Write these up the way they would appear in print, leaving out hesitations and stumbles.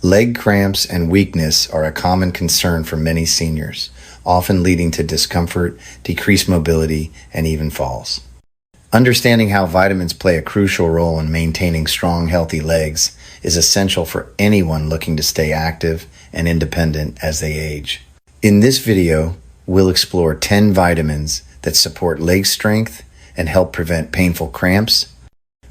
Leg cramps and weakness are a common concern for many seniors, often leading to discomfort, decreased mobility, and even falls. Understanding how vitamins play a crucial role in maintaining strong, healthy legs is essential for anyone looking to stay active and independent as they age. In this video, we'll explore 10 vitamins that support leg strength and help prevent painful cramps,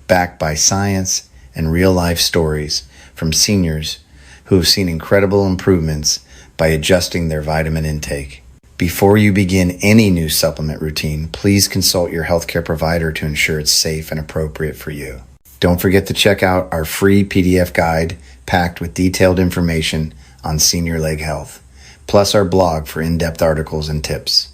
backed by science and real-life stories from seniors who have seen incredible improvements by adjusting their vitamin intake. Before you begin any new supplement routine, please consult your healthcare provider to ensure it's safe and appropriate for you. Don't forget to check out our free PDF guide packed with detailed information on senior leg health, plus our blog for in-depth articles and tips.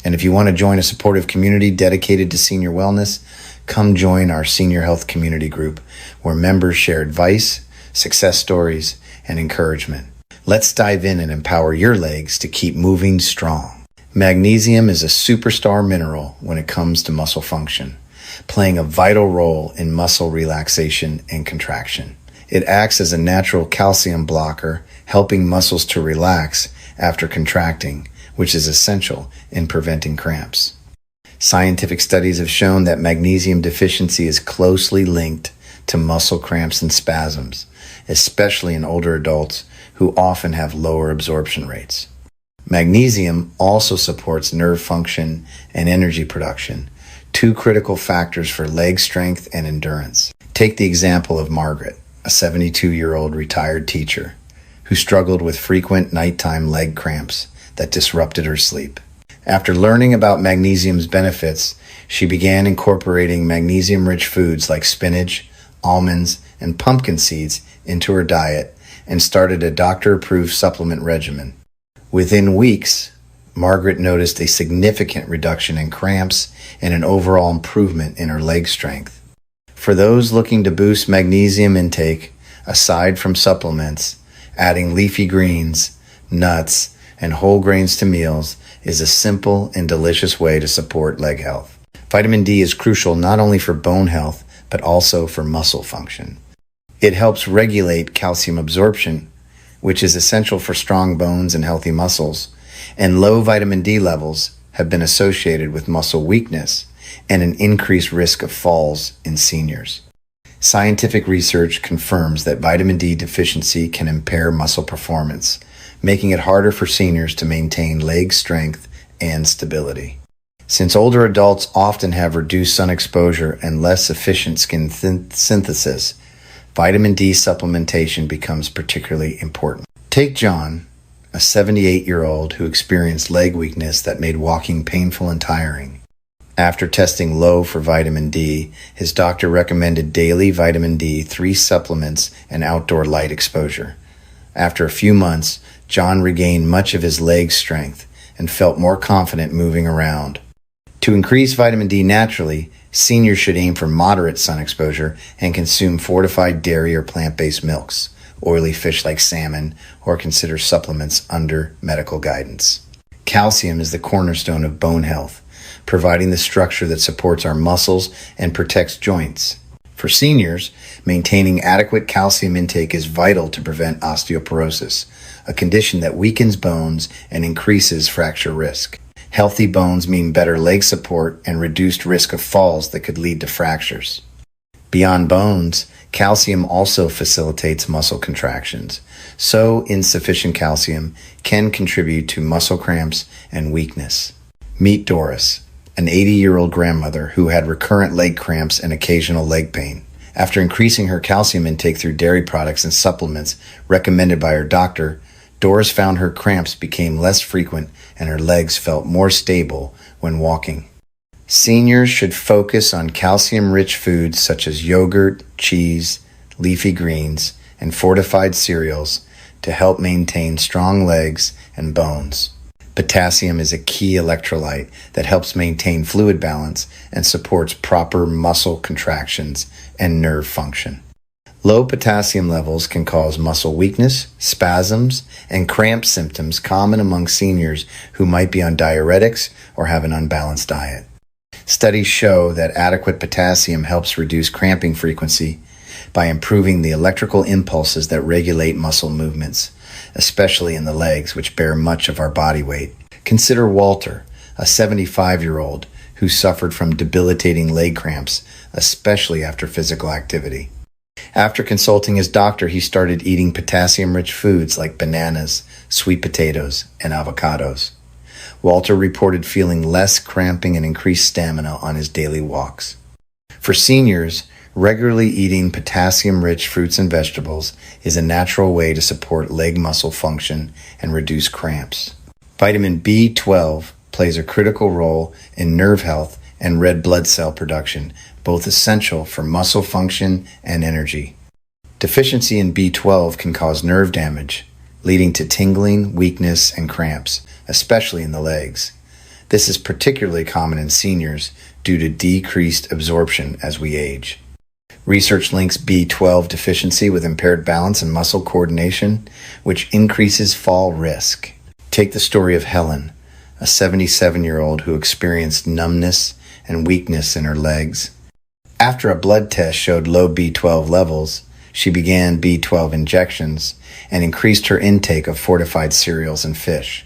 And if you want to join a supportive community dedicated to senior wellness, come join our senior health community group, where members share advice, success stories, and encouragement. Let's dive in and empower your legs to keep moving strong. Magnesium is a superstar mineral when it comes to muscle function, playing a vital role in muscle relaxation and contraction. It acts as a natural calcium blocker, helping muscles to relax after contracting, which is essential in preventing cramps. Scientific studies have shown that magnesium deficiency is closely linked to muscle cramps and spasms, especially in older adults who often have lower absorption rates. Magnesium also supports nerve function and energy production, two critical factors for leg strength and endurance. Take the example of Margaret, a 72-year-old retired teacher who struggled with frequent nighttime leg cramps that disrupted her sleep. After learning about magnesium's benefits, she began incorporating magnesium-rich foods like spinach, almonds, and pumpkin seeds into her diet and started a doctor-approved supplement regimen. Within weeks, Margaret noticed a significant reduction in cramps and an overall improvement in her leg strength. For those looking to boost magnesium intake, aside from supplements, adding leafy greens, nuts, and whole grains to meals is a simple and delicious way to support leg health. Vitamin D is crucial not only for bone health, but also for muscle function. It helps regulate calcium absorption, which is essential for strong bones and healthy muscles, and low vitamin D levels have been associated with muscle weakness and an increased risk of falls in seniors. Scientific research confirms that vitamin D deficiency can impair muscle performance, making it harder for seniors to maintain leg strength and stability. Since older adults often have reduced sun exposure and less efficient skin synthesis, vitamin D supplementation becomes particularly important. Take John, a 78-year-old who experienced leg weakness that made walking painful and tiring. After testing low for vitamin D, his doctor recommended daily vitamin D3 supplements and outdoor light exposure. After a few months, John regained much of his leg strength and felt more confident moving around. To increase vitamin D naturally, seniors should aim for moderate sun exposure and consume fortified dairy or plant-based milks, oily fish like salmon, or consider supplements under medical guidance. Calcium is the cornerstone of bone health, providing the structure that supports our muscles and protects joints. For seniors, maintaining adequate calcium intake is vital to prevent osteoporosis, a condition that weakens bones and increases fracture risk. Healthy bones mean better leg support and reduced risk of falls that could lead to fractures. Beyond bones, calcium also facilitates muscle contractions, so insufficient calcium can contribute to muscle cramps and weakness. Meet Doris, an 80-year-old grandmother who had recurrent leg cramps and occasional leg pain. After increasing her calcium intake through dairy products and supplements recommended by her doctor, Doris found her cramps became less frequent and her legs felt more stable when walking. Seniors should focus on calcium-rich foods such as yogurt, cheese, leafy greens, and fortified cereals to help maintain strong legs and bones. Potassium is a key electrolyte that helps maintain fluid balance and supports proper muscle contractions and nerve function. Low potassium levels can cause muscle weakness, spasms, and cramp symptoms common among seniors who might be on diuretics or have an unbalanced diet. Studies show that adequate potassium helps reduce cramping frequency, by improving the electrical impulses that regulate muscle movements, especially in the legs, which bear much of our body weight. Consider Walter, a 75-year-old who suffered from debilitating leg cramps, especially after physical activity. After consulting his doctor, he started eating potassium-rich foods like bananas, sweet potatoes, and avocados. Walter reported feeling less cramping and increased stamina on his daily walks. For seniors, regularly eating potassium-rich fruits and vegetables is a natural way to support leg muscle function and reduce cramps. Vitamin B12 plays a critical role in nerve health and red blood cell production, both essential for muscle function and energy. Deficiency in B12 can cause nerve damage, leading to tingling, weakness, and cramps, especially in the legs. This is particularly common in seniors due to decreased absorption as we age. Research links B12 deficiency with impaired balance and muscle coordination, which increases fall risk. Take the story of Helen, a 77-year-old who experienced numbness and weakness in her legs. After a blood test showed low B12 levels, she began B12 injections and increased her intake of fortified cereals and fish.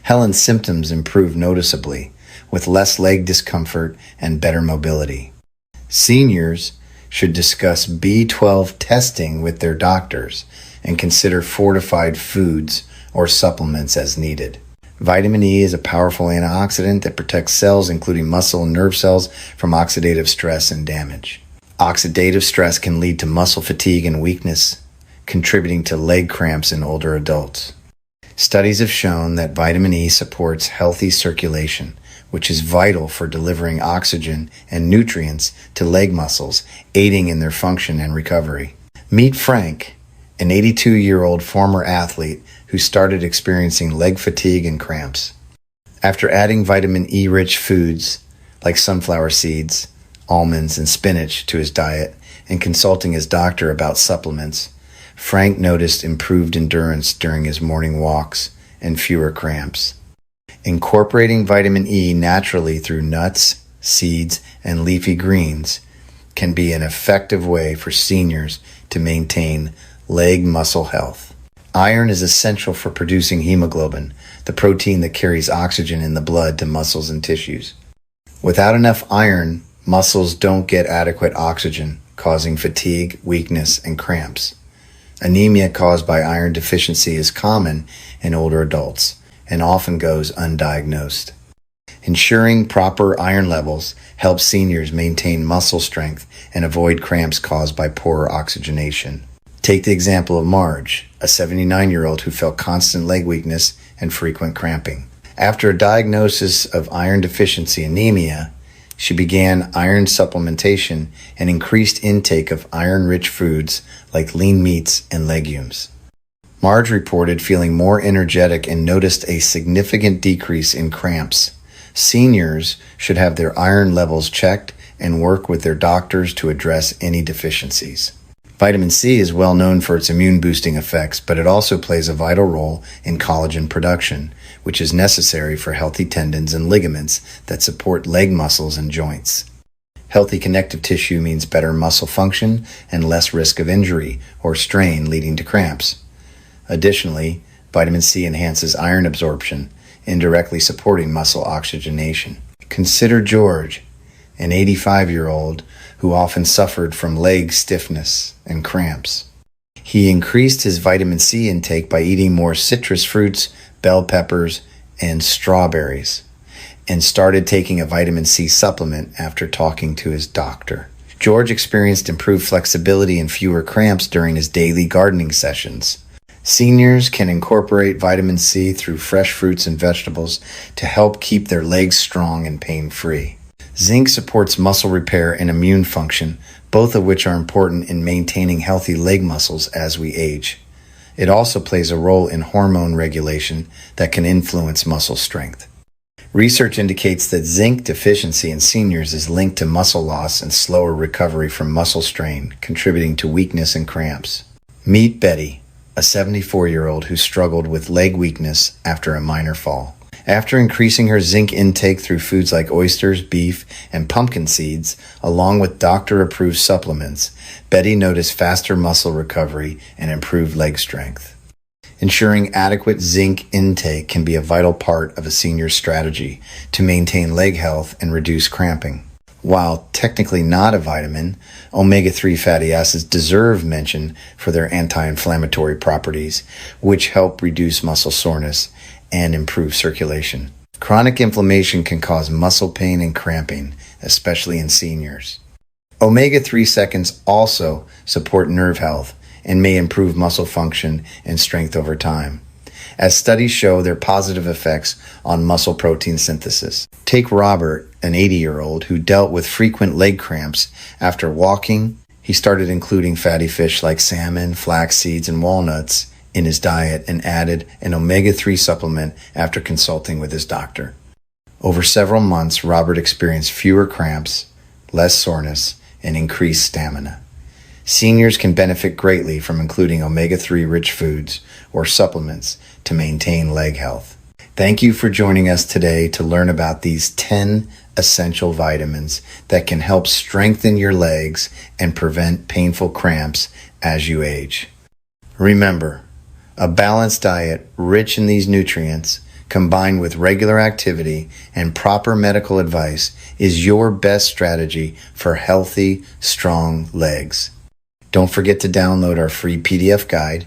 Helen's symptoms improved noticeably, with less leg discomfort and better mobility. Seniors should discuss B12 testing with their doctors and consider fortified foods or supplements as needed. Vitamin E is a powerful antioxidant that protects cells, including muscle and nerve cells, from oxidative stress and damage. Oxidative stress can lead to muscle fatigue and weakness, contributing to leg cramps in older adults. Studies have shown that vitamin E supports healthy circulation, which is vital for delivering oxygen and nutrients to leg muscles, aiding in their function and recovery. Meet Frank, an 82-year-old former athlete who started experiencing leg fatigue and cramps. After adding vitamin E-rich foods like sunflower seeds, almonds, and spinach to his diet and consulting his doctor about supplements, Frank noticed improved endurance during his morning walks and fewer cramps. Incorporating vitamin E naturally through nuts, seeds, and leafy greens can be an effective way for seniors to maintain leg muscle health. Iron is essential for producing hemoglobin, the protein that carries oxygen in the blood to muscles and tissues. Without enough iron, muscles don't get adequate oxygen, causing fatigue, weakness, and cramps. Anemia caused by iron deficiency is common in older adults and often goes undiagnosed. Ensuring proper iron levels helps seniors maintain muscle strength and avoid cramps caused by poor oxygenation. Take the example of Marge, a 79-year-old who felt constant leg weakness and frequent cramping. After a diagnosis of iron deficiency anemia, she began iron supplementation and increased intake of iron-rich foods like lean meats and legumes. Marge reported feeling more energetic and noticed a significant decrease in cramps. Seniors should have their iron levels checked and work with their doctors to address any deficiencies. Vitamin C is well known for its immune-boosting effects, but it also plays a vital role in collagen production, which is necessary for healthy tendons and ligaments that support leg muscles and joints. Healthy connective tissue means better muscle function and less risk of injury or strain leading to cramps. Additionally, vitamin C enhances iron absorption, indirectly supporting muscle oxygenation. Consider George, an 85-year-old who often suffered from leg stiffness and cramps. He increased his vitamin C intake by eating more citrus fruits, bell peppers, and strawberries, and started taking a vitamin C supplement after talking to his doctor. George experienced improved flexibility and fewer cramps during his daily gardening sessions. Seniors can incorporate vitamin C through fresh fruits and vegetables to help keep their legs strong and pain-free. Zinc supports muscle repair and immune function, both of which are important in maintaining healthy leg muscles as we age. It also plays a role in hormone regulation that can influence muscle strength. Research indicates that zinc deficiency in seniors is linked to muscle loss and slower recovery from muscle strain, contributing to weakness and cramps. Meet Betty, a 74-year-old who struggled with leg weakness after a minor fall. After increasing her zinc intake through foods like oysters, beef, and pumpkin seeds, along with doctor-approved supplements, Betty noticed faster muscle recovery and improved leg strength. Ensuring adequate zinc intake can be a vital part of a senior's strategy to maintain leg health and reduce cramping. While technically not a vitamin, omega-3 fatty acids deserve mention for their anti-inflammatory properties, which help reduce muscle soreness and improve circulation. Chronic inflammation can cause muscle pain and cramping, especially in seniors. Omega-3 seconds also support nerve health and may improve muscle function and strength over time, as studies show their positive effects on muscle protein synthesis. Take Robert, an 80-year-old who dealt with frequent leg cramps after walking. He started including fatty fish like salmon, flax seeds, and walnuts in his diet and added an omega-3 supplement after consulting with his doctor. Over several months, Robert experienced fewer cramps, less soreness, and increased stamina. Seniors can benefit greatly from including omega-3 rich foods or supplements to maintain leg health. Thank you for joining us today to learn about these 10 essential vitamins that can help strengthen your legs and prevent painful cramps as you age. Remember, a balanced diet rich in these nutrients, combined with regular activity and proper medical advice, is your best strategy for healthy, strong legs. Don't forget to download our free PDF guide,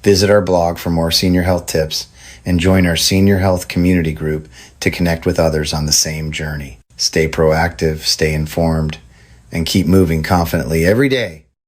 visit our blog for more senior health tips, and join our senior health community group to connect with others on the same journey. Stay proactive, stay informed, and keep moving confidently every day